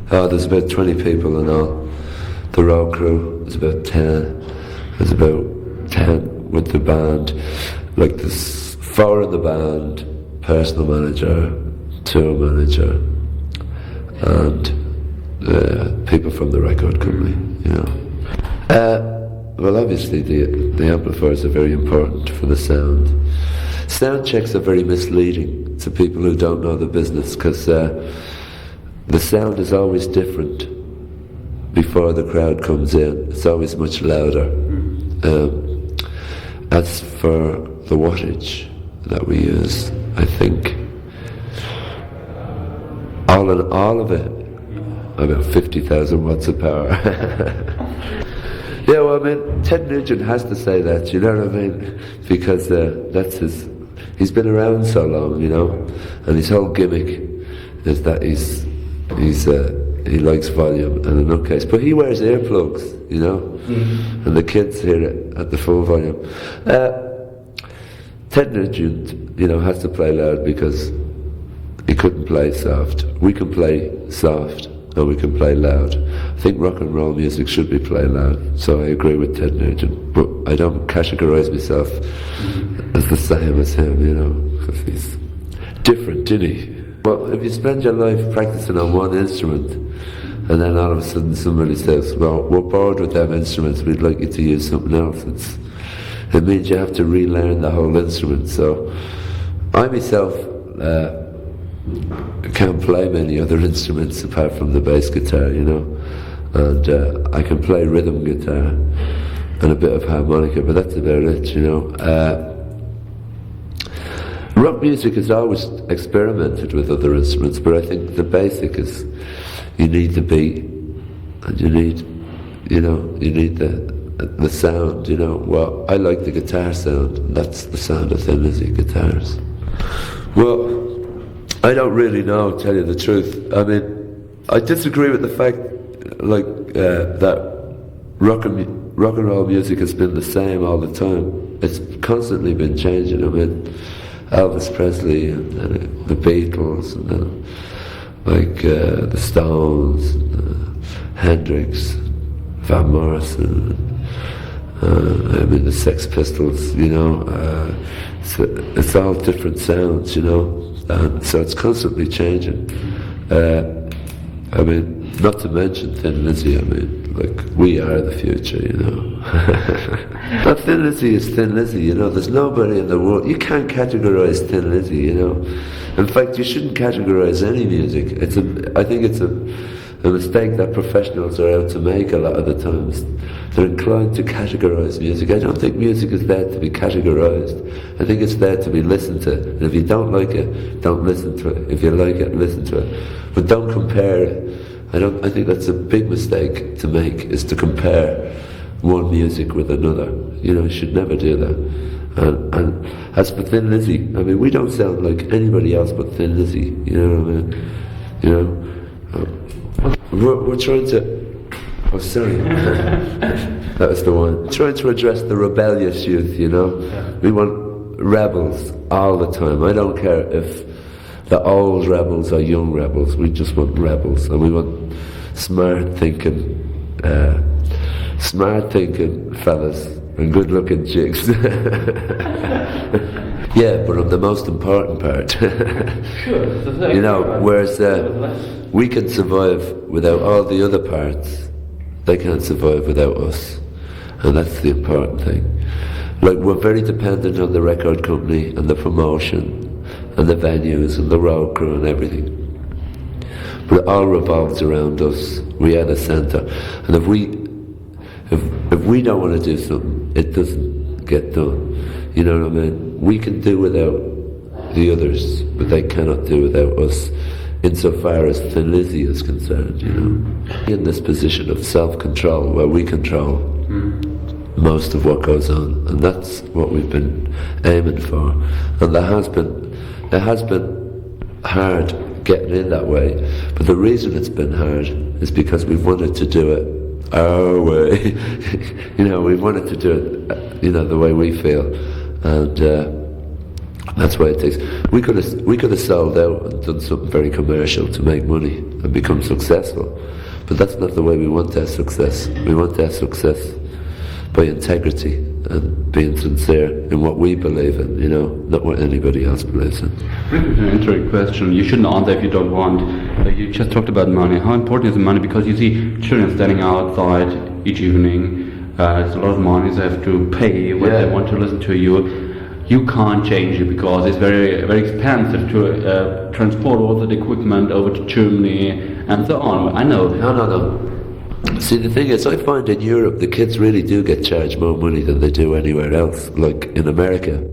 There's about 20 people in all. The road crew is about 10. There's about 10 with the band. Like there's 4 in the band, personal manager, tour manager, and people from the record company, you know. Well, obviously the amplifiers are very important for the sound. Sound checks are very misleading to people who don't know the business, because the sound is always different before the crowd comes in. It's always much louder. As for the wattage that we use, I think all in all of it, about 50,000 watts of power. Yeah, well, I mean, Ted Nugent has to say that, you know what I mean? Because that's he's been around so long, you know, and his whole gimmick is that he likes volume and a nutcase, but he wears earplugs, you know, and the kids hear it at the full volume. Ted Nugent, you know, has to play loud because he couldn't play soft. We can play soft and we can play loud. I think rock and roll music should be played loud, so I agree with Ted Nugent, but I don't categorise myself as the same as him, you know, because he's different, isn't he? Well, if you spend your life practicing on one instrument, and then all of a sudden somebody says, well, we're bored with them instruments, we'd like you to use something else, it means you have to relearn the whole instrument. So I myself can't play many other instruments apart from the bass guitar, you know, and I can play rhythm guitar and a bit of harmonica, but that's about it, you know. Rock music has always experimented with other instruments, but I think the basic is you need the beat, and you need the sound, you know. Well, I like the guitar sound, and that's the sound of Thin Lizzy guitars. Well, I don't really know, tell you the truth. I mean, I disagree with the fact, like, that rock and roll music has been the same all the time. It's constantly been changing. I mean, Elvis Presley and the Beatles and the Stones, and, Hendrix, Van Morrison, I mean the Sex Pistols, you know, it's all different sounds, you know, and so it's constantly changing. I mean, not to mention Thin Lizzy, I mean, like, we are the future, you know. But Thin Lizzy is Thin Lizzy, you know, there's nobody in the world, you can't categorise Thin Lizzy, you know. In fact, you shouldn't categorise any music. I think it's a mistake that professionals are out to make a lot of the times. They're inclined to categorise music. I don't think music is there to be categorised. I think it's there to be listened to. And if you don't like it, don't listen to it. If you like it, listen to it. But don't compare it. I think that's a big mistake to make, is to compare one music with another. You know, you should never do that. And as for Thin Lizzy, I mean, we don't sound like anybody else but Thin Lizzy. You know what I mean? You know, we're trying to. Oh, sorry. That was the one. Trying to address the rebellious youth. You know, we want rebels all the time. I don't care if the old rebels or young rebels. We just want rebels, and we want smart thinking fellas and good looking chicks. Yeah, but on the most important part. Sure. You know, whereas we can survive without all the other parts, they can't survive without us, and that's the important thing. Like, we're very dependent on the record company and the promotion and the venues and the road crew and everything. But it all revolves around us. We are the centre. And if we don't want to do something, it doesn't get done. You know what I mean? We can do without the others, but they cannot do without us, insofar as Thin Lizzy is concerned, you know. In this position of self-control, where we control most of what goes on, and that's what we've been aiming for. And it has been hard getting in that way, but the reason it's been hard is because we've wanted to do it our way. You know, we've wanted to do it, you know, the way we feel, and That's why it takes. We could have sold out and done something very commercial to make money and become successful, but that's not the way we want our success. We want our success by integrity and being sincere in what we believe in, not what anybody else believes in. An interesting question. You shouldn't answer if you don't want. You just talked about money. How important is the money? Because you see children standing outside each evening. It's a lot of money. They have to pay when they want to listen to you. You can't change it because it's very, very expensive to transport all the equipment over to Germany and so on. I know. No. See, the thing is, I find in Europe the kids really do get charged more money than they do anywhere else, like in America.